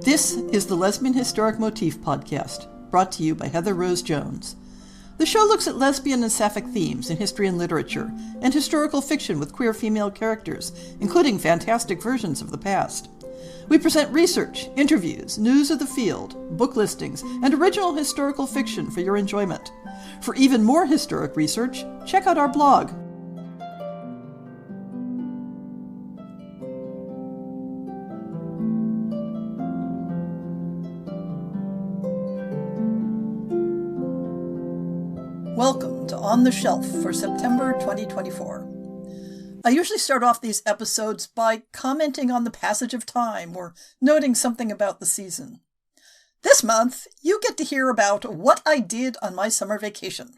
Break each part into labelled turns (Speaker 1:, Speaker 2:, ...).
Speaker 1: This is the Lesbian Historic Motif Podcast, brought to you by Heather Rose Jones. The show looks at lesbian and sapphic themes in history and literature, and historical fiction with queer female characters, including fantastic versions of the past. We present research, interviews, news of the field, book listings, and original historical fiction for your enjoyment. For even more historic research, check out our blog. Welcome to On the Shelf for September 2024. I usually start off these episodes by commenting on the passage of time or noting something about the season. This month, you get to hear about what I did on my summer vacation.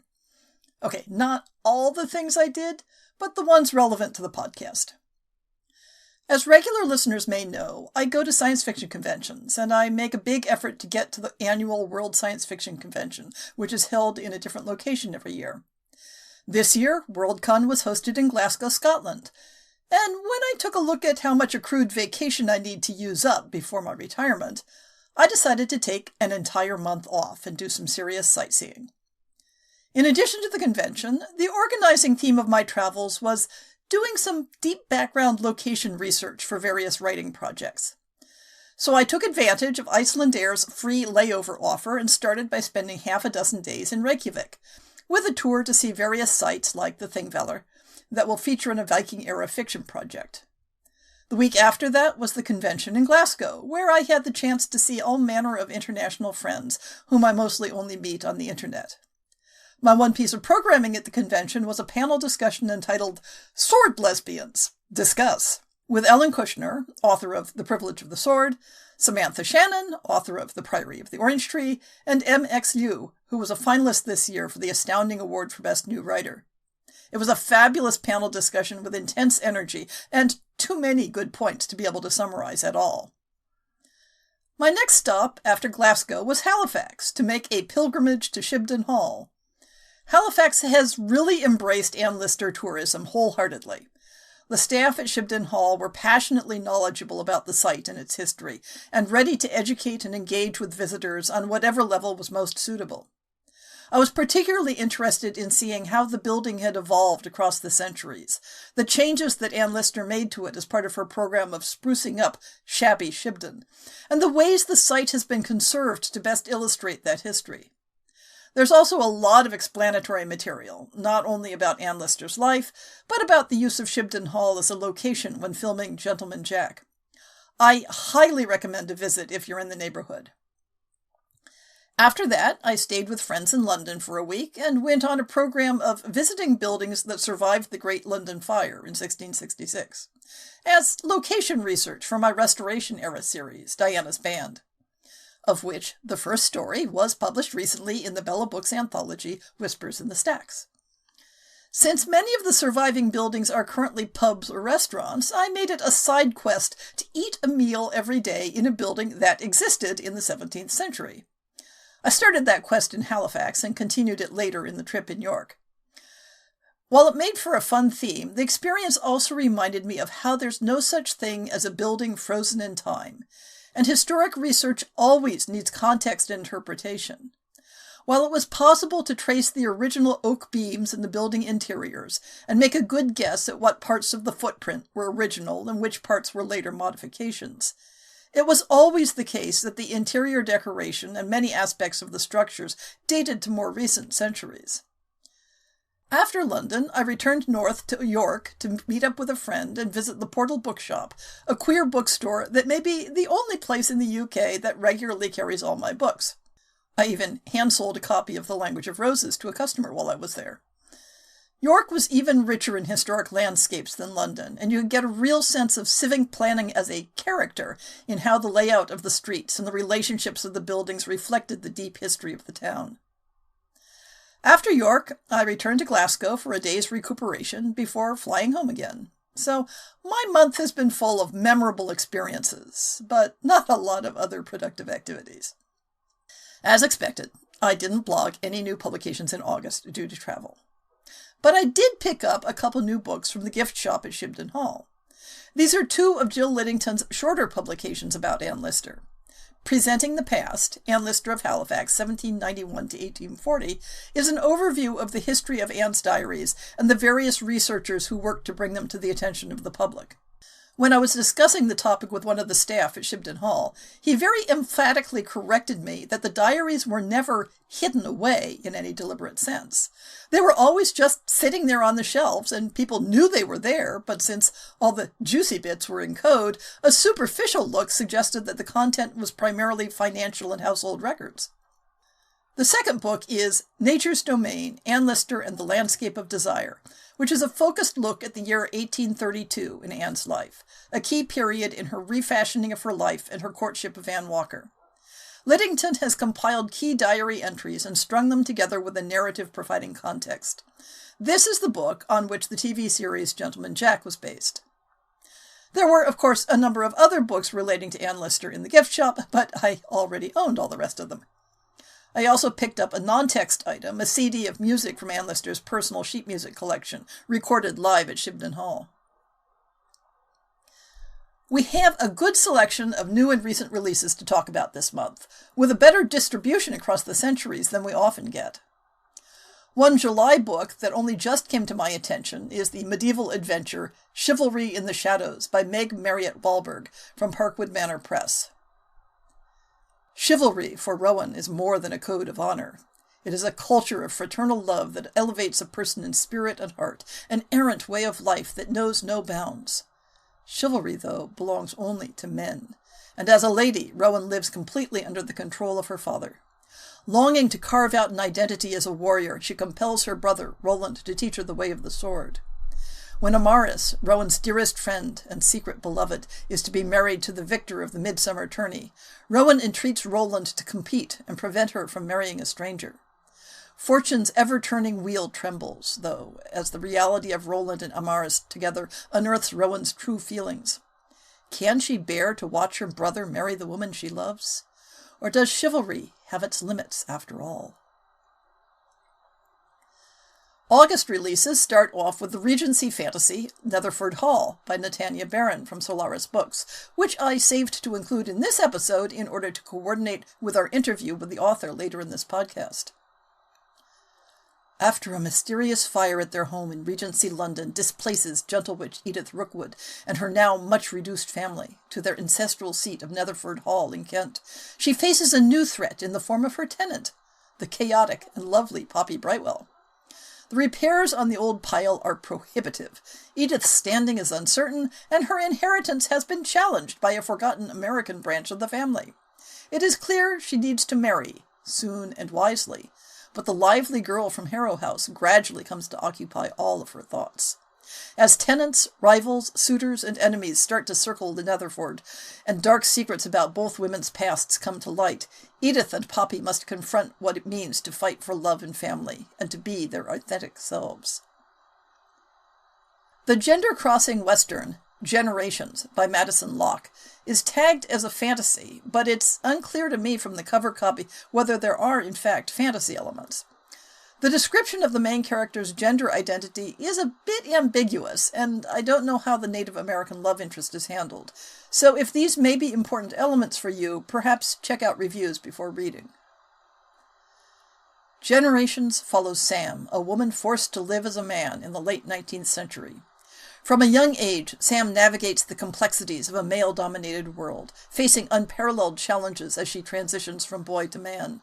Speaker 1: Okay, not all the things I did, but the ones relevant to the podcast. As regular listeners may know, I go to science fiction conventions, and I make a big effort to get to the annual World Science Fiction Convention, which is held in a different location every year. This year, Worldcon was hosted in Glasgow, Scotland, and when I took a look at how much accrued vacation I need to use up before my retirement, I decided to take an entire month off and do some serious sightseeing. In addition to the convention, the organizing theme of my travels was doing some deep background location research for various writing projects. So I took advantage of Icelandair's free layover offer and started by spending half a dozen days in Reykjavik, with a tour to see various sites like the Thingvellir that will feature in a Viking-era fiction project. The week after that was the convention in Glasgow, where I had the chance to see all manner of international friends, whom I mostly only meet on the internet. My one piece of programming at the convention was a panel discussion entitled Sword Lesbians Discuss, with Ellen Kushner, author of The Privilege of the Sword, Samantha Shannon, author of The Priory of the Orange Tree, and M.X. Liu, who was a finalist this year for the Astounding Award for Best New Writer. It was a fabulous panel discussion with intense energy and too many good points to be able to summarize at all. My next stop after Glasgow was Halifax to make a pilgrimage to Shibden Hall. Halifax has really embraced Anne Lister tourism wholeheartedly. The staff at Shibden Hall were passionately knowledgeable about the site and its history, and ready to educate and engage with visitors on whatever level was most suitable. I was particularly interested in seeing how the building had evolved across the centuries, the changes that Anne Lister made to it as part of her program of sprucing up shabby Shibden, and the ways the site has been conserved to best illustrate that history. There's also a lot of explanatory material, not only about Anne Lister's life, but about the use of Shibden Hall as a location when filming Gentleman Jack. I highly recommend a visit if you're in the neighborhood. After that, I stayed with friends in London for a week and went on a program of visiting buildings that survived the Great London Fire in 1666, as location research for my Restoration-era series, Diana's Band, of which the first story was published recently in the Bella Books anthology, Whispers in the Stacks. Since many of the surviving buildings are currently pubs or restaurants, I made it a side quest to eat a meal every day in a building that existed in the 17th century. I started that quest in Halifax and continued it later in the trip in York. While it made for a fun theme, the experience also reminded me of how there's no such thing as a building frozen in time, and historic research always needs context and interpretation. While it was possible to trace the original oak beams in the building interiors and make a good guess at what parts of the footprint were original and which parts were later modifications, it was always the case that the interior decoration and many aspects of the structures dated to more recent centuries. After London, I returned north to York to meet up with a friend and visit the Portal Bookshop, a queer bookstore that may be the only place in the UK that regularly carries all my books. I even hand-sold a copy of The Language of Roses to a customer while I was there. York was even richer in historic landscapes than London, and you could get a real sense of civic planning as a character in how the layout of the streets and the relationships of the buildings reflected the deep history of the town. After York, I returned to Glasgow for a day's recuperation before flying home again. So my month has been full of memorable experiences, but not a lot of other productive activities. As expected, I didn't blog any new publications in August due to travel. But I did pick up a couple new books from the gift shop at Shibden Hall. These are two of Jill Liddington's shorter publications about Anne Lister. Presenting the Past, Anne Lister of Halifax, 1791 to 1840, is an overview of the history of Anne's diaries and the various researchers who worked to bring them to the attention of the public. When I was discussing the topic with one of the staff at Shibden Hall, he very emphatically corrected me that the diaries were never hidden away in any deliberate sense. They were always just sitting there on the shelves, and people knew they were there, but since all the juicy bits were in code, a superficial look suggested that the content was primarily financial and household records. The second book is Nature's Domain, Anne Lister and the Landscape of Desire, which is a focused look at the year 1832 in Anne's life, a key period in her refashioning of her life and her courtship of Anne Walker. Liddington has compiled key diary entries and strung them together with a narrative providing context. This is the book on which the TV series Gentleman Jack was based. There were, of course, a number of other books relating to Anne Lister in the gift shop, but I already owned all the rest of them. I also picked up a non-text item, a CD of music from Anne Lister's personal sheet music collection, recorded live at Shibden Hall. We have a good selection of new and recent releases to talk about this month, with a better distribution across the centuries than we often get. One July book that only just came to my attention is the medieval adventure Chivalry in the Shadows by Meg Marriott Wahlberg from Parkwood Manor Press. Chivalry for Rowan is more than a code of honor. It is a culture of fraternal love that elevates a person in spirit and heart, an errant way of life that knows no bounds. Chivalry, though, belongs only to men, and as a lady, Rowan lives completely under the control of her father. Longing to carve out an identity as a warrior, she compels her brother, Roland, to teach her the way of the sword. When Amaris, Rowan's dearest friend and secret beloved, is to be married to the victor of the midsummer tourney, Rowan entreats Roland to compete and prevent her from marrying a stranger. Fortune's ever-turning wheel trembles, though, as the reality of Roland and Amaris together unearths Rowan's true feelings. Can she bear to watch her brother marry the woman she loves? Or does chivalry have its limits after all? August releases start off with the Regency fantasy Netherford Hall by Natania Barron from Solaris Books, which I saved to include in this episode in order to coordinate with our interview with the author later in this podcast. After a mysterious fire at their home in Regency London displaces gentle witch Edith Rookwood and her now much reduced family to their ancestral seat of Netherford Hall in Kent, she faces a new threat in the form of her tenant, the chaotic and lovely Poppy Brightwell. The repairs on the old pile are prohibitive. Edith's standing is uncertain, and her inheritance has been challenged by a forgotten American branch of the family. It is clear she needs to marry, soon and wisely, but the lively girl from Harrow House gradually comes to occupy all of her thoughts. As tenants, rivals, suitors, and enemies start to circle the Netherford, and dark secrets about both women's pasts come to light, Edith and Poppy must confront what it means to fight for love and family, and to be their authentic selves. The gender-crossing western, Generations, by Madison Locke, is tagged as a fantasy, but it's unclear to me from the cover copy whether there are, in fact, fantasy elements. The description of the main character's gender identity is a bit ambiguous, and I don't know how the Native American love interest is handled. So if these may be important elements for you, perhaps check out reviews before reading. Generations follows Sam, a woman forced to live as a man in the late 19th century. From a young age, Sam navigates the complexities of a male-dominated world, facing unparalleled challenges as she transitions from boy to man.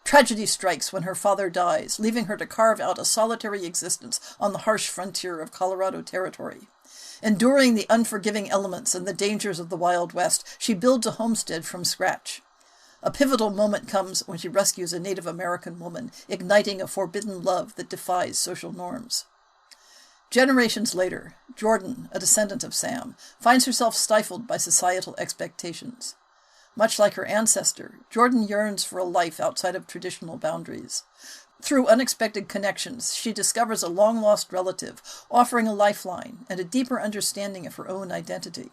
Speaker 1: Tragedy strikes when her father dies, leaving her to carve out a solitary existence on the harsh frontier of Colorado Territory. Enduring the unforgiving elements and the dangers of the Wild West, she builds a homestead from scratch. A pivotal moment comes when she rescues a Native American woman, igniting a forbidden love that defies social norms. Generations later, Jordan, a descendant of Sam, finds herself stifled by societal expectations. Much like her ancestor, Jordan yearns for a life outside of traditional boundaries. Through unexpected connections, she discovers a long-lost relative, offering a lifeline and a deeper understanding of her own identity.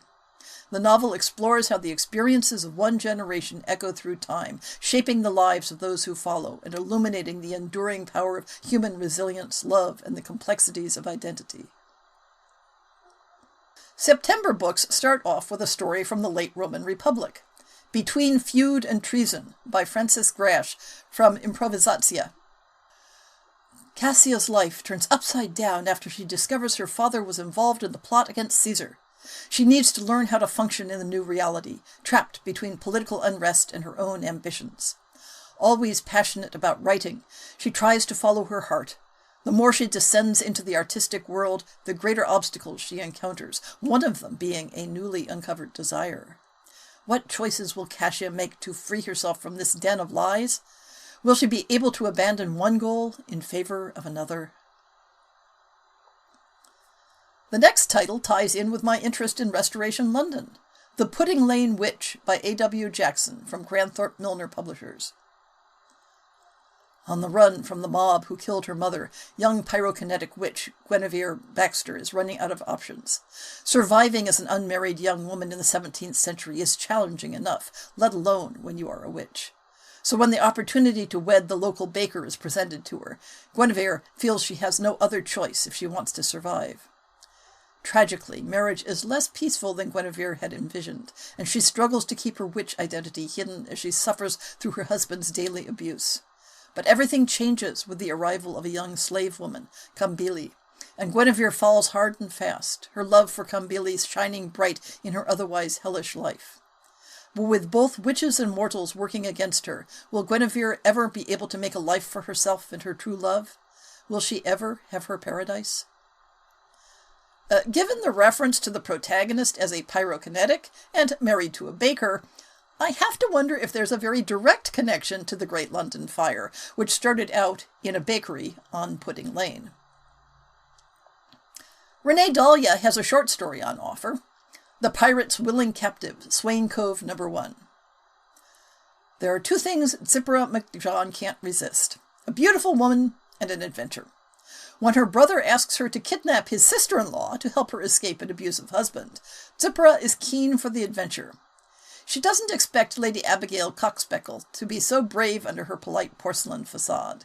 Speaker 1: The novel explores how the experiences of one generation echo through time, shaping the lives of those who follow and illuminating the enduring power of human resilience, love, and the complexities of identity. September books start off with a story from the late Roman Republic. Between Feud and Treason by Francis Grash from Improvisatia. Cassia's life turns upside down after she discovers her father was involved in the plot against Caesar. She needs to learn how to function in the new reality, trapped between political unrest and her own ambitions. Always passionate about writing, she tries to follow her heart. The more she descends into the artistic world, the greater obstacles she encounters, one of them being a newly uncovered desire. What choices will Cassia make to free herself from this den of lies? Will she be able to abandon one goal in favor of another? The next title ties in with my interest in Restoration London, The Pudding Lane Witch by A.W. Jackson from Cranthorpe Milner Publishers. On the run from the mob who killed her mother, young pyrokinetic witch Guinevere Baxter is running out of options. Surviving as an unmarried young woman in the 17th century is challenging enough, let alone when you are a witch. So when the opportunity to wed the local baker is presented to her, Guinevere feels she has no other choice if she wants to survive. Tragically, marriage is less peaceful than Guinevere had envisioned, and she struggles to keep her witch identity hidden as she suffers through her husband's daily abuse. But everything changes with the arrival of a young slave woman, Cambili, and Guinevere falls hard and fast, her love for Cambili shining bright in her otherwise hellish life. But with both witches and mortals working against her, will Guinevere ever be able to make a life for herself and her true love? Will she ever have her paradise? Given the reference to the protagonist as a pyrokinetic and married to a baker, I have to wonder if there's a very direct connection to the Great London Fire, which started out in a bakery on Pudding Lane. Renee Dahlia has a short story on offer, The Pirate's Willing Captive, Swain Cove No. 1. There are two things Zipporah McJohn can't resist: a beautiful woman and an adventure. When her brother asks her to kidnap his sister-in-law to help her escape an abusive husband, Zipporah is keen for the adventure. She doesn't expect Lady Abigail Coxpeckle to be so brave under her polite porcelain facade.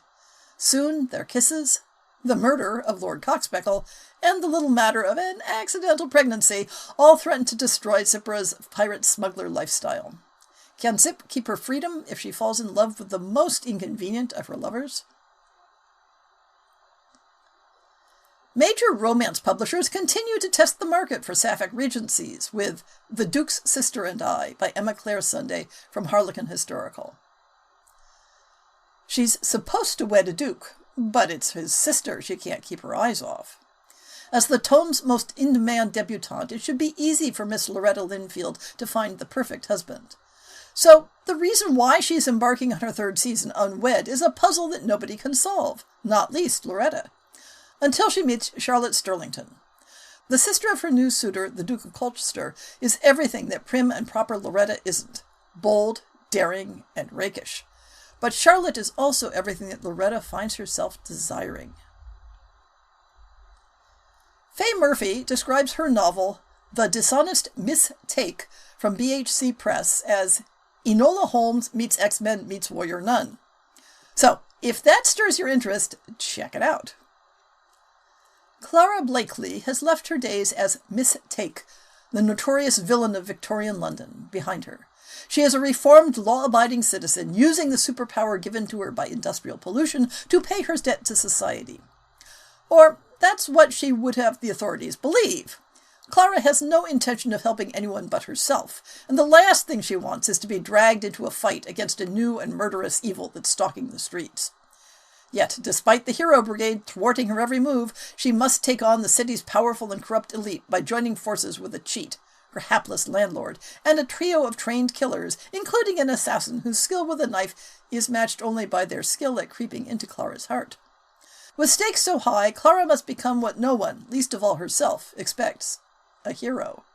Speaker 1: Soon their kisses, the murder of Lord Coxpeckle, and the little matter of an accidental pregnancy all threaten to destroy Zipporah's pirate smuggler lifestyle. Can Zip keep her freedom if she falls in love with the most inconvenient of her lovers? Major romance publishers continue to test the market for sapphic regencies with The Duke's Sister and I by Emma Claire Sunday from Harlequin Historical. She's supposed to wed a duke, but it's his sister she can't keep her eyes off. As the tome's most in-demand debutante, it should be easy for Miss Loretta Linfield to find the perfect husband. So the reason why she's embarking on her third season unwed is a puzzle that nobody can solve, not least Loretta, until she meets Charlotte Stirlington. The sister of her new suitor, the Duke of Colchester, is everything that prim and proper Loretta isn't: bold, daring, and rakish. But Charlotte is also everything that Loretta finds herself desiring. Faye Murphy describes her novel, The Dishonest Miss Take, from BHC Press as Enola Holmes meets X-Men meets Warrior Nun. So, if that stirs your interest, check it out. Clara Blakely has left her days as Miss Take, the notorious villain of Victorian London, behind her. She is a reformed, law-abiding citizen, using the superpower given to her by industrial pollution to pay her debt to society. Or, that's what she would have the authorities believe. Clara has no intention of helping anyone but herself, and the last thing she wants is to be dragged into a fight against a new and murderous evil that's stalking the streets. Yet, despite the hero brigade thwarting her every move, she must take on the city's powerful and corrupt elite by joining forces with a cheat, her hapless landlord, and a trio of trained killers, including an assassin whose skill with a knife is matched only by their skill at creeping into Clara's heart. With stakes so high, Clara must become what no one, least of all herself, expects: a hero.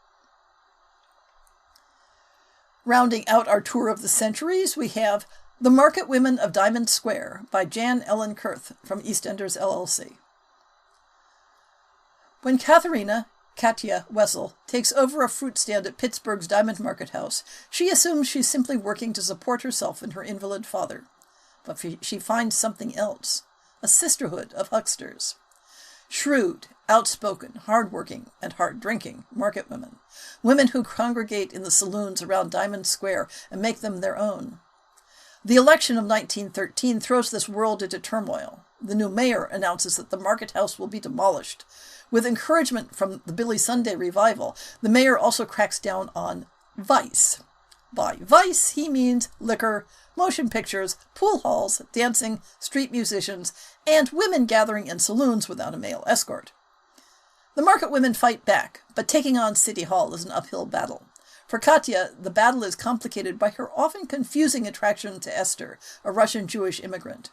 Speaker 1: Rounding out our tour of the centuries, we have The Market Women of Diamond Square by Jan Ellen Kurth from EastEnders LLC. When Katya Wessel, takes over a fruit stand at Pittsburgh's Diamond Market House, she assumes she's simply working to support herself and her invalid father. But she finds something else: a sisterhood of hucksters. Shrewd, outspoken, hardworking, and hard-drinking market women. Women who congregate in the saloons around Diamond Square and make them their own. The election of 1913 throws this world into turmoil. The new mayor announces that the market house will be demolished. With encouragement from the Billy Sunday revival, the mayor also cracks down on vice. By vice, he means liquor, motion pictures, pool halls, dancing, street musicians, and women gathering in saloons without a male escort. The market women fight back, but taking on City Hall is an uphill battle. For Katya, the battle is complicated by her often confusing attraction to Esther, a Russian Jewish immigrant.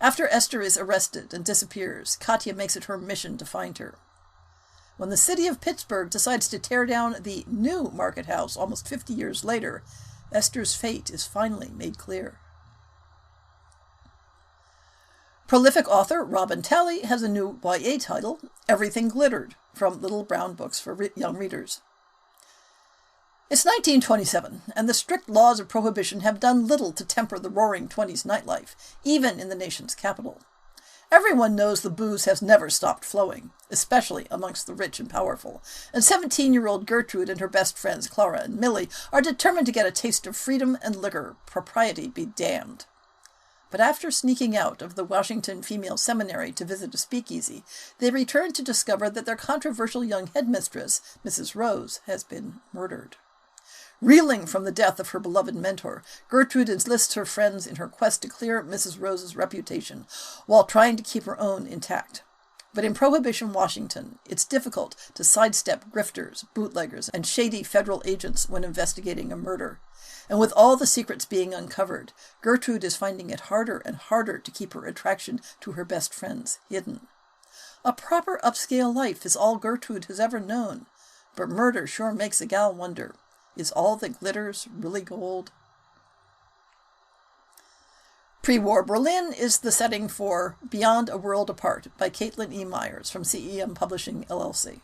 Speaker 1: After Esther is arrested and disappears, Katya makes it her mission to find her. When the city of Pittsburgh decides to tear down the new market house almost 50 years later, Esther's fate is finally made clear. Prolific author Robin Talley has a new YA title, Everything Glittered, from Little Brown Books for Young Readers. It's 1927, and the strict laws of prohibition have done little to temper the roaring 20s nightlife, even in the nation's capital. Everyone knows the booze has never stopped flowing, especially amongst the rich and powerful, and 17-year-old Gertrude and her best friends Clara and Millie are determined to get a taste of freedom and liquor, propriety be damned. But after sneaking out of the Washington Female Seminary to visit a speakeasy, they return to discover that their controversial young headmistress, Mrs. Rose, has been murdered. Reeling from the death of her beloved mentor, Gertrude enlists her friends in her quest to clear Mrs. Rose's reputation, while trying to keep her own intact. But in Prohibition Washington, it's difficult to sidestep grifters, bootleggers, and shady federal agents when investigating a murder. And with all the secrets being uncovered, Gertrude is finding it harder and harder to keep her attraction to her best friends hidden. A proper upscale life is all Gertrude has ever known, but murder sure makes a gal wonder. Is all that glitters really gold? Pre-war Berlin is the setting for Beyond a World Apart by Caitlin E. Myers from CEM Publishing, LLC.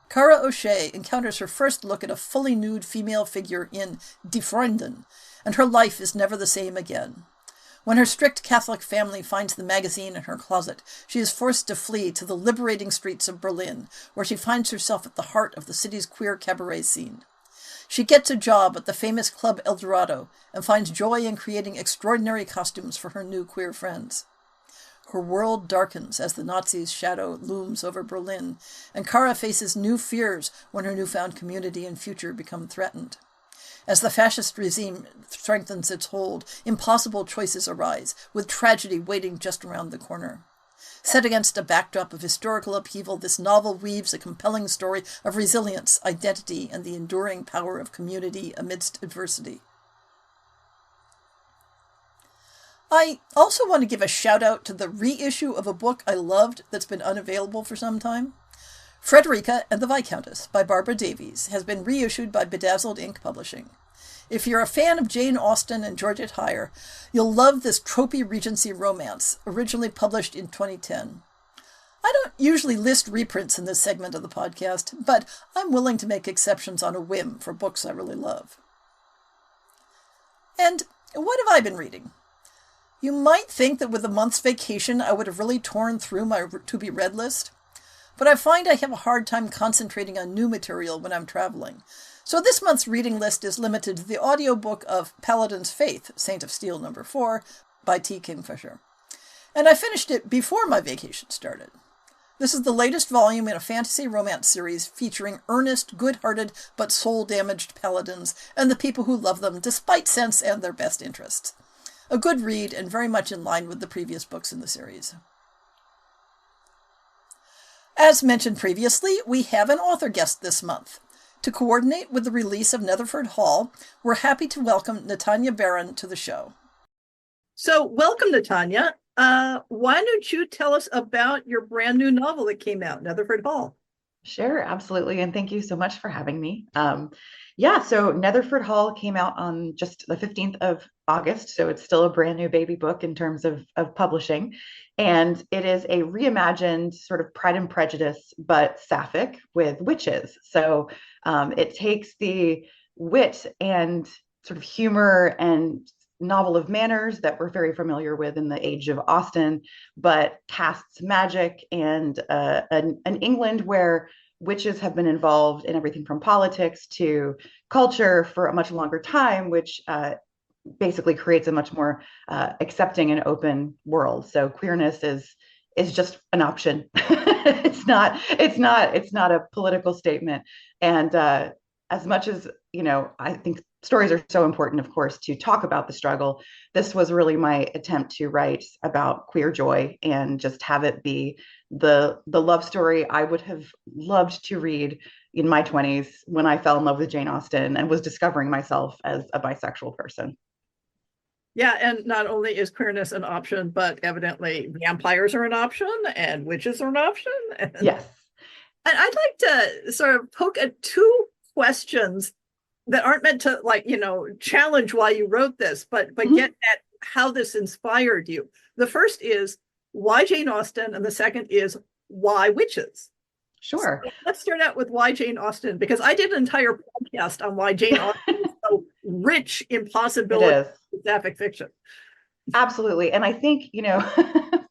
Speaker 1: Kara O'Shea encounters her first look at a fully nude female figure in Die Freundin, and her life is never the same again. When her strict Catholic family finds the magazine in her closet, she is forced to flee to the liberating streets of Berlin, where she finds herself at the heart of the city's queer cabaret scene. She gets a job at the famous Club El Dorado and finds joy in creating extraordinary costumes for her new queer friends. Her world darkens as the Nazis' shadow looms over Berlin, and Kara faces new fears when her newfound community and future become threatened. As the fascist regime strengthens its hold, impossible choices arise, with tragedy waiting just around the corner. Set against a backdrop of historical upheaval, this novel weaves a compelling story of resilience, identity, and the enduring power of community amidst adversity. I also want to give a shout out to the reissue of a book I loved that's been unavailable for some time. Frederica and the Viscountess by Barbara Davies has been reissued by Bedazzled Ink Publishing. If you're a fan of Jane Austen and Georgette Heyer, you'll love this tropey Regency romance, originally published in 2010. I don't usually list reprints in this segment of the podcast, but I'm willing to make exceptions on a whim for books I really love. And what have I been reading? You might think that with a month's vacation I would have really torn through my to-be-read list, but I find I have a hard time concentrating on new material when I'm traveling. So this month's reading list is limited to the audiobook of Paladin's Faith, Saint of Steel No. 4, by T. Kingfisher. And I finished it before my vacation started. This is the latest volume in a fantasy romance series featuring earnest, good-hearted, but soul-damaged paladins and the people who love them despite sense and their best interests. A good read and very much in line with the previous books in the series. As mentioned previously, we have an author guest this month. To coordinate with the release of Netherford Hall, we're happy to welcome Natanya Barron to the show. So welcome, Natanya. Why don't you tell us about your brand new novel that came out, Netherford Hall?
Speaker 2: Sure, absolutely. And thank you so much for having me. So Netherford Hall came out on just the 15th of August. So it's still a brand new baby book in terms of publishing. And it is a reimagined sort of Pride and Prejudice, but sapphic with witches. So it takes the wit and sort of humor and novel of manners that we're very familiar with in the age of Austen, but casts magic and an England where witches have been involved in everything from politics to culture for a much longer time, which basically creates a much more accepting and open world. So queerness is just an option. It's not a political statement. And as much as, I think stories are so important, of course, to talk about the struggle. This was really my attempt to write about queer joy and just have it be the love story I would have loved to read in my 20s when I fell in love with Jane Austen and was discovering myself as a bisexual person.
Speaker 1: Yeah, and not only is queerness an option, but evidently vampires are an option and witches are an option. And
Speaker 2: Yes.
Speaker 1: I'd like to sort of poke at two questions that aren't meant to, like, challenge why you wrote this, but
Speaker 2: Mhm.
Speaker 1: get at how this inspired you. The first is, why Jane Austen? And the second is, why witches? So
Speaker 2: Sure.
Speaker 1: let's start out with why Jane Austen, because I did an entire podcast on why Jane Austen is so rich in
Speaker 2: It
Speaker 1: possibility
Speaker 2: is.
Speaker 1: of sapphic fiction.
Speaker 2: Absolutely. And I think,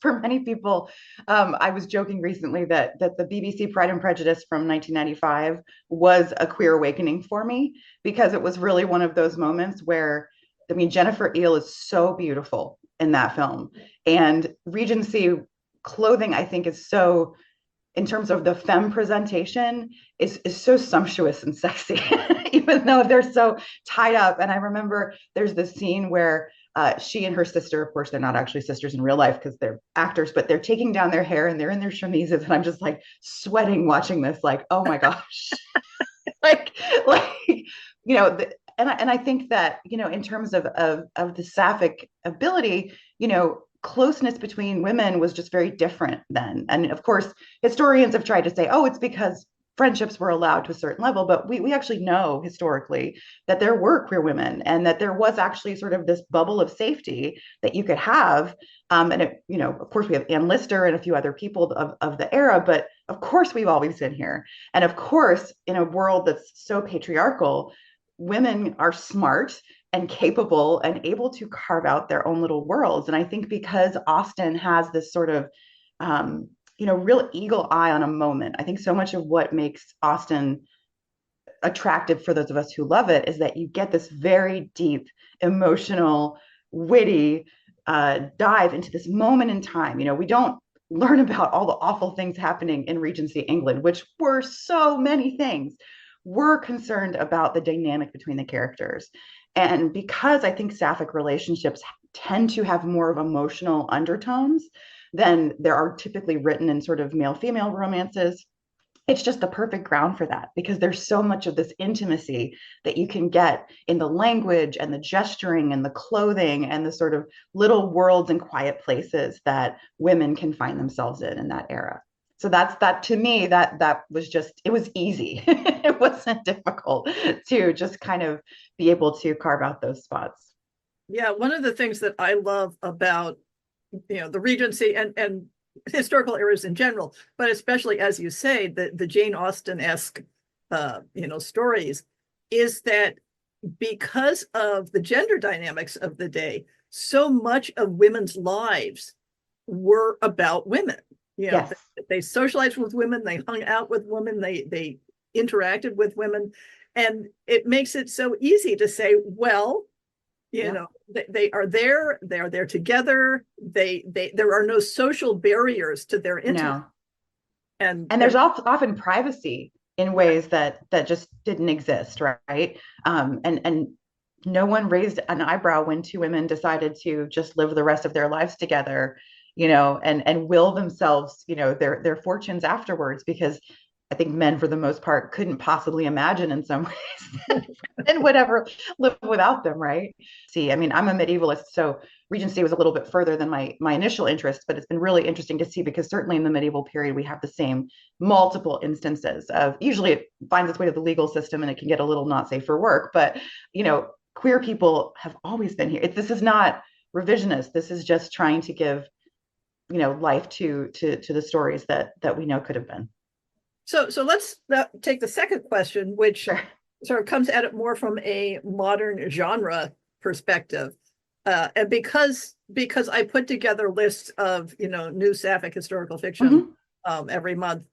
Speaker 2: for many people, I was joking recently that the BBC Pride and Prejudice from 1995 was a queer awakening for me because it was really one of those moments where, I mean, Jennifer Eel is so beautiful in that film. And Regency clothing, I think, is so, in terms of the femme presentation, is so sumptuous and sexy, even though they're so tied up. And I remember there's this scene where she and her sister, of course, they're not actually sisters in real life because they're actors, but they're taking down their hair and they're in their chemises, and I'm just like sweating watching this, like, oh my gosh, like, and I think that in terms of the sapphic ability, closeness between women was just very different then. And of course, historians have tried to say, oh, it's because friendships were allowed to a certain level, but we actually know historically that there were queer women and that there was actually sort of this bubble of safety that you could have. And of course, we have Anne Lister and a few other people of the era, but of course, we've always been here. And of course, in a world that's so patriarchal, women are smart and capable and able to carve out their own little worlds. And I think because Austen has this sort of, real eagle eye on a moment, I think so much of what makes Austen attractive for those of us who love it is that you get this very deep, emotional, witty dive into this moment in time. We don't learn about all the awful things happening in Regency England, which were so many things. We're concerned about the dynamic between the characters. And because I think sapphic relationships tend to have more of emotional undertones than there are typically written in sort of male female romances, it's just the perfect ground for that because there's so much of this intimacy that you can get in the language and the gesturing and the clothing and the sort of little worlds and quiet places that women can find themselves in that era. So that to me, that was just, it was easy. It wasn't difficult to just kind of be able to carve out those spots.
Speaker 1: Yeah, one of the things that I love about the Regency and historical eras in general, but especially as you say, the Jane Austen-esque stories, is that because of the gender dynamics of the day, so much of women's lives were about women.
Speaker 2: Yes.
Speaker 1: They socialized with women, they hung out with women, they interacted with women, and it makes it so easy to say, well,
Speaker 2: Yeah.
Speaker 1: they are there together, there are no social barriers to their intimacy.
Speaker 2: No.
Speaker 1: and
Speaker 2: And
Speaker 1: and
Speaker 2: there's often privacy in
Speaker 1: yeah,
Speaker 2: ways that just didn't exist, right? And no one raised an eyebrow when two women decided to just live the rest of their lives together, and will themselves, their fortunes afterwards, because I think men, for the most part, couldn't possibly imagine in some ways and would ever live without them, right? See, I mean, I'm a medievalist, so Regency was a little bit further than my initial interest, but it's been really interesting to see because certainly in the medieval period we have the same multiple instances of, usually it finds its way to the legal system and it can get a little not safe for work, but queer people have always been here. This is not revisionist. This is just trying to give life to the stories that we know could have been.
Speaker 1: so let's take the second question, which
Speaker 2: Sure.
Speaker 1: sort of comes at it more from a modern genre perspective. And because I put together lists of new sapphic historical fiction
Speaker 2: Hmm.
Speaker 1: every month,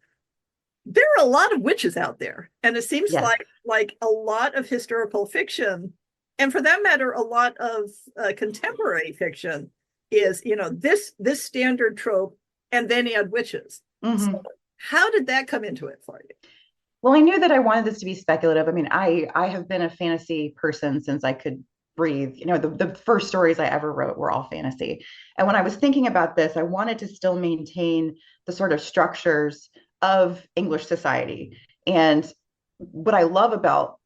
Speaker 1: there are a lot of witches out there, and it seems
Speaker 2: Yes.
Speaker 1: like a lot of historical fiction, and for that matter, a lot of contemporary fiction is this standard trope, and then add witches. So
Speaker 2: Hmm.
Speaker 1: how did that come into it for you?
Speaker 2: Well, I knew that I wanted this to be speculative. I mean, I have been a fantasy person since I could breathe. The first stories I ever wrote were all fantasy. And when I was thinking about this, I wanted to still maintain the sort of structures of English society. And what I love about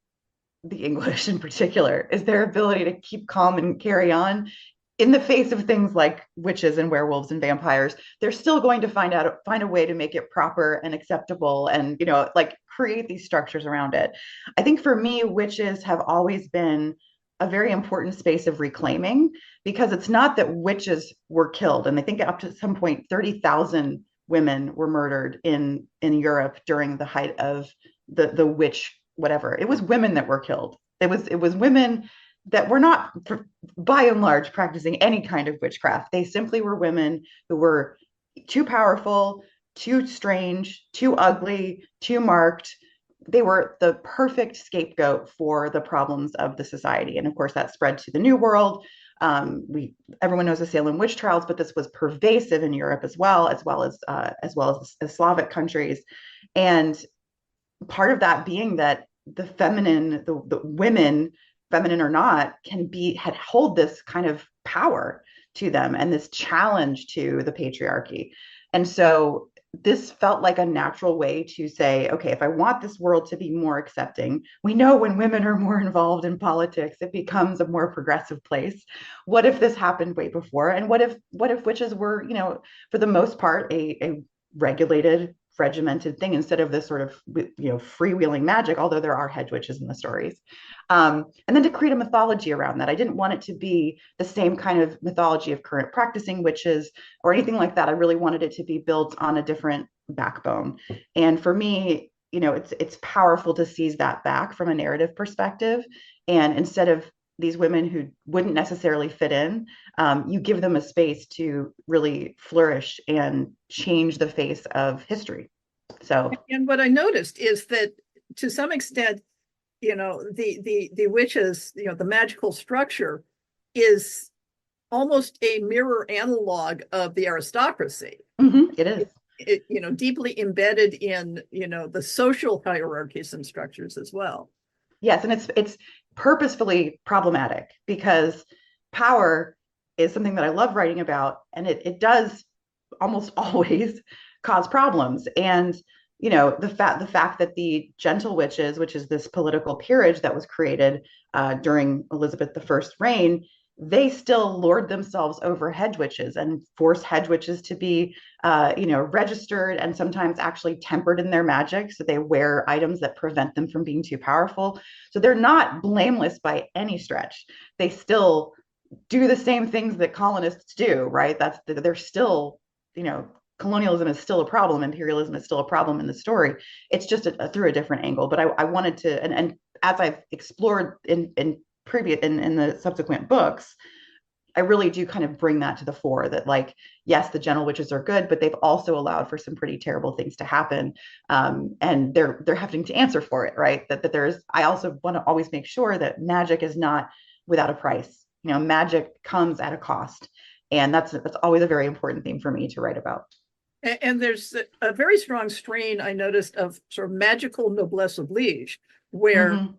Speaker 2: the English in particular is their ability to keep calm and carry on in the face of things like witches and werewolves and vampires. They're still going to find a way to make it proper and acceptable, and like create these structures around it. I think for me, witches have always been a very important space of reclaiming, because it's not that witches were killed, and I think up to some point 30,000 women were murdered in Europe during the height of the witch whatever. It was women that were killed. It was women that were not, by and large, practicing any kind of witchcraft. They simply were women who were too powerful, too strange, too ugly, too marked. They were the perfect scapegoat for the problems of the society. And of course, that spread to the New World. Everyone knows the Salem witch trials, but this was pervasive in Europe as well as the Slavic countries. And part of that being that the feminine, the women, feminine or not, had hold this kind of power to them and this challenge to the patriarchy. And so this felt like a natural way to say, okay, if I want this world to be more accepting, we know when women are more involved in politics, it becomes a more progressive place. What if this happened way before? And what if witches were, for the most part, a regulated, regimented thing, instead of this sort of freewheeling magic, although there are hedge witches in the stories. And then to create a mythology around that. I didn't want it to be the same kind of mythology of current practicing witches or anything like that. I really wanted it to be built on a different backbone. And for me, it's powerful to seize that back from a narrative perspective. And instead of these women who wouldn't necessarily fit in, you give them a space to really flourish and change the face of history. So,
Speaker 1: And what I noticed is that to some extent, the witches, the magical structure is almost a mirror analog of the aristocracy.
Speaker 2: it is.
Speaker 1: Deeply embedded in the social hierarchies and structures as well.
Speaker 2: Yes, and it's purposefully problematic, because power is something that I love writing about, and it does almost always cause problems. And the fact that the gentle witches, which is this political peerage that was created during Elizabeth I's reign, they still lord themselves over hedge witches and force hedge witches to be registered and sometimes actually tempered in their magic, so they wear items that prevent them from being too powerful. So they're not blameless by any stretch. They still do the same things that colonists do, right? They're still, colonialism is still a problem, imperialism is still a problem in the story. It's just through a different angle. But I wanted to, and as I've explored in the subsequent books, I really do kind of bring that to the fore, that, like, yes, the gentle witches are good, but they've also allowed for some pretty terrible things to happen. And they're having to answer for it, right? I also want to always make sure that magic is not without a price. Magic comes at a cost. And that's always a very important theme for me to write about.
Speaker 1: And there's a very strong strain I noticed of sort of magical noblesse oblige, where
Speaker 2: Mm-hmm.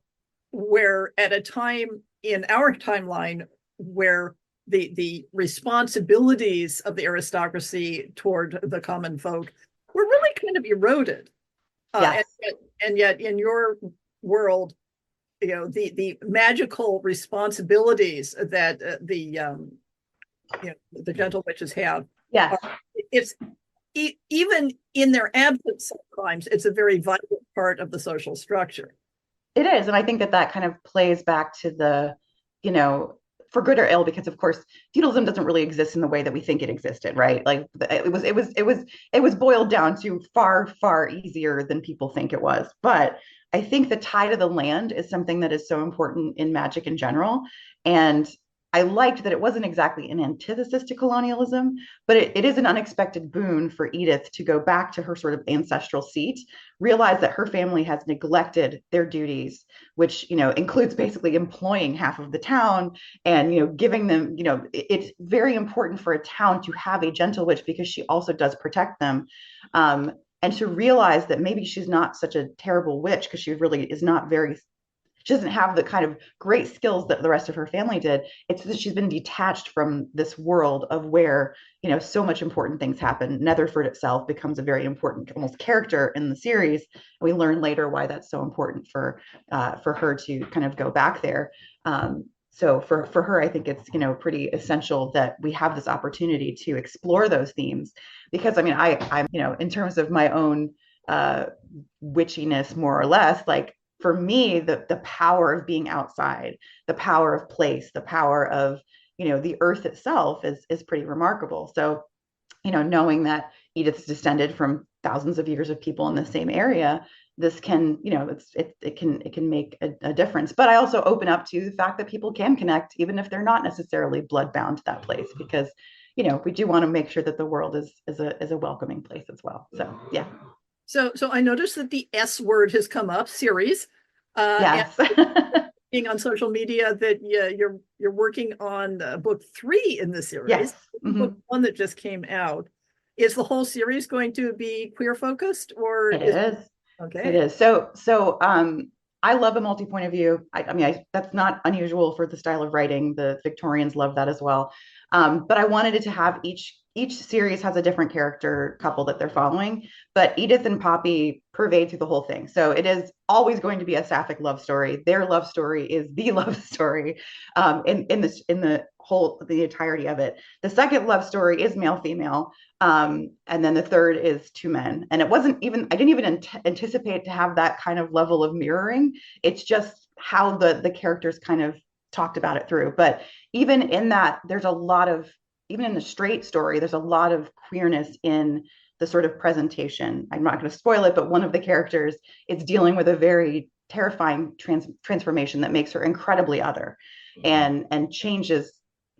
Speaker 1: where at a time in our timeline where the responsibilities of the aristocracy toward the common folk were really kind of eroded,
Speaker 2: Yes.
Speaker 1: and yet in your world, the magical responsibilities that the gentle witches have,
Speaker 2: Yes.
Speaker 1: are, it's even in their absence sometimes it's a very vital part of the social structure.
Speaker 2: It is. And I think that kind of plays back to you know, for good or ill, because of course, feudalism doesn't really exist in the way that we think it existed, right? Like it was boiled down to far, far easier than people think it was. But I think the tie to the land is something that is so important in magic in general. And I liked that it wasn't exactly an antithesis to colonialism, but it is an unexpected boon for Edith to go back to her sort of ancestral seat, realize that her family has neglected their duties, which, includes basically employing half of the town and, giving them, it's very important for a town to have a gentle witch because she also does protect them. And to realize that maybe she's not such a terrible witch because she really is not very, she doesn't have the kind of great skills that the rest of her family did. It's that she's been detached from this world of where, so much important things happen. Netherford itself becomes a very important almost character in the series. We learn later why that's so important for her to kind of go back there. So for her, I think it's, pretty essential that we have this opportunity to explore those themes, because I mean, I'm, in terms of my own witchiness, more or less, like for me, the power of being outside, the power of place, the power of, the earth itself is pretty remarkable. So, knowing that Edith's descended from thousands of years of people in the same area, this can, it can make a difference. But I also open up to the fact that people can connect, even if they're not necessarily blood bound to that place, because, we do want to make sure that the world is a welcoming place as well. So yeah.
Speaker 1: So I noticed that the S word has come up, series, and
Speaker 2: Yes.
Speaker 1: being on social media that you're working on book 3 in the series.
Speaker 2: Yes. Mm-hmm.
Speaker 1: Book 1 that just came out. Is the whole series going to be queer focused, or
Speaker 2: It
Speaker 1: is
Speaker 2: is. It
Speaker 1: okay?
Speaker 2: is. So I love a multi point of view. I mean, that's not unusual for the style of writing. The Victorians love that as well. But I wanted it to have each series has a different character couple that they're following, but Edith and Poppy pervade through the whole thing. So it is always going to be a sapphic love story. Their love story is the love story, in the entirety of it. The second love story is male female, and then the third is two men. And I didn't even anticipate to have that kind of level of mirroring. It's just how the characters kind of talked about it through. But even in that, even in the straight story, there's a lot of queerness in the sort of presentation. I'm not going to spoil it, but one of the characters is dealing with a very terrifying transformation that makes her incredibly other and changes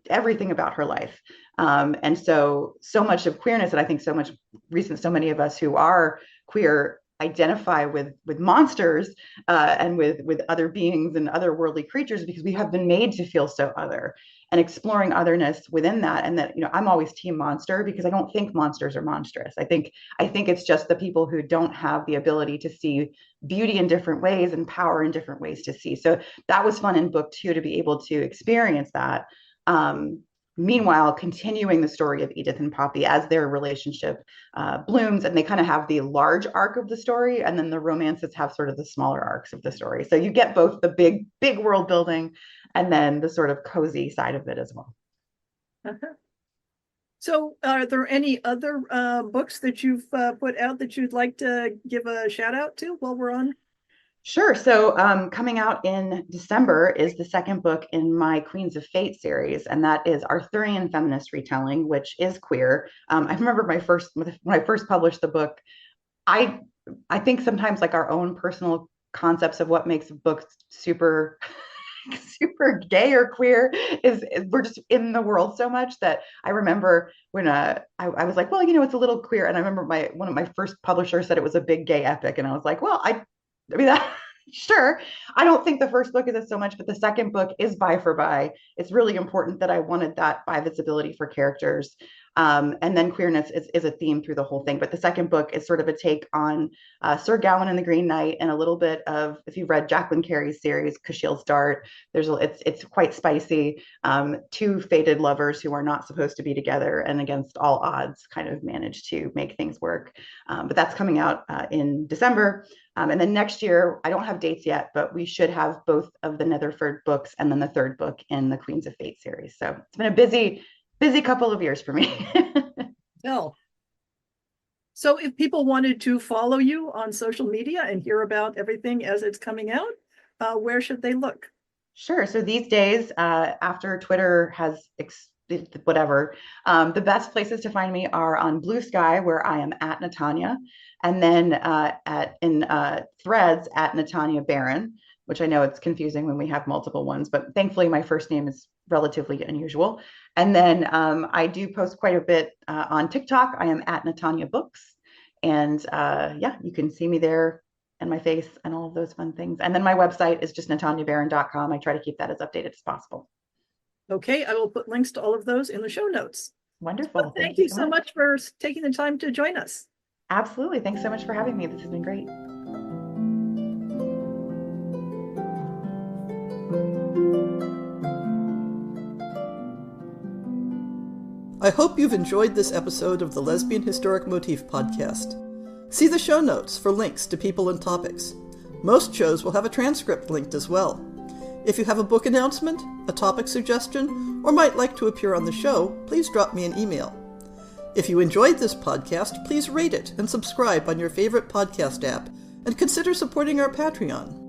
Speaker 2: everything about her life. And so much of queerness, and I think so many of us who are queer identify with monsters, and with other beings and otherworldly creatures, because we have been made to feel so other, and exploring otherness within that. And that, I'm always team monster, because I don't think monsters are monstrous. I think it's just the people who don't have the ability to see beauty in different ways and power in different ways to see. So that was fun in book 2 to be able to experience that. um, Meanwhile, continuing the story of Edith and Poppy as their relationship blooms, and they kind of have the large arc of the story, and then the romances have sort of the smaller arcs of the story. So you get both the big world building and then the sort of cozy side of it as well.
Speaker 1: Uh-huh. So, are there any other books that you've put out that you'd like to give a shout out to while we're on?
Speaker 2: Sure. So, coming out in December is the second book in my Queens of Fate series, and that is Arthurian feminist retelling, which is queer. I remember when I first published the book, I I think sometimes like our own personal concepts of what makes a book super super gay or queer is we're just in the world so much that I remember when I was like, well, it's a little queer. And I remember one of my first publishers said it was a big gay epic, and I was like, well, I mean that sure. I don't think the first book is so much, but the second book is bi for bi. It's really important that I wanted that bi visibility for characters. And then queerness is a theme through the whole thing. But the second book is sort of a take on Sir Gawain and the Green Knight, and a little bit of, if you've read Jacqueline Carey's series, Cashil's Dart, it's quite spicy. Two fated lovers who are not supposed to be together, and against all odds kind of manage to make things work. But that's coming out in December. And then next year, I don't have dates yet, but we should have both of the Netherford books and then the third book in the Queens of Fate series. So it's been a busy couple of years for me.
Speaker 1: No. So, if people wanted to follow you on social media and hear about everything as it's coming out, where should they look?
Speaker 2: Sure. So these days, after Twitter has whatever, the best places to find me are on Blue Sky, where I am at Natanya, and then at in Threads at Natanya Barron, which I know it's confusing when we have multiple ones, but thankfully my first name is relatively unusual. And then I do post quite a bit on TikTok. I am at Natanya Books. And yeah, you can see me there and my face and all of those fun things. And then my website is just natanyabaron.com. I try to keep that as updated as possible.
Speaker 1: Okay, I will put links to all of those in the show notes.
Speaker 2: Wonderful.
Speaker 1: Well, thank you so much for taking the time to join us.
Speaker 2: Absolutely. Thanks so much for having me. This has been great.
Speaker 1: I hope you've enjoyed this episode of the Lesbian Historic Motif Podcast. See the show notes for links to people and topics. Most shows will have a transcript linked as well. If you have a book announcement, a topic suggestion, or might like to appear on the show, please drop me an email. If you enjoyed this podcast, please rate it and subscribe on your favorite podcast app, and consider supporting our Patreon.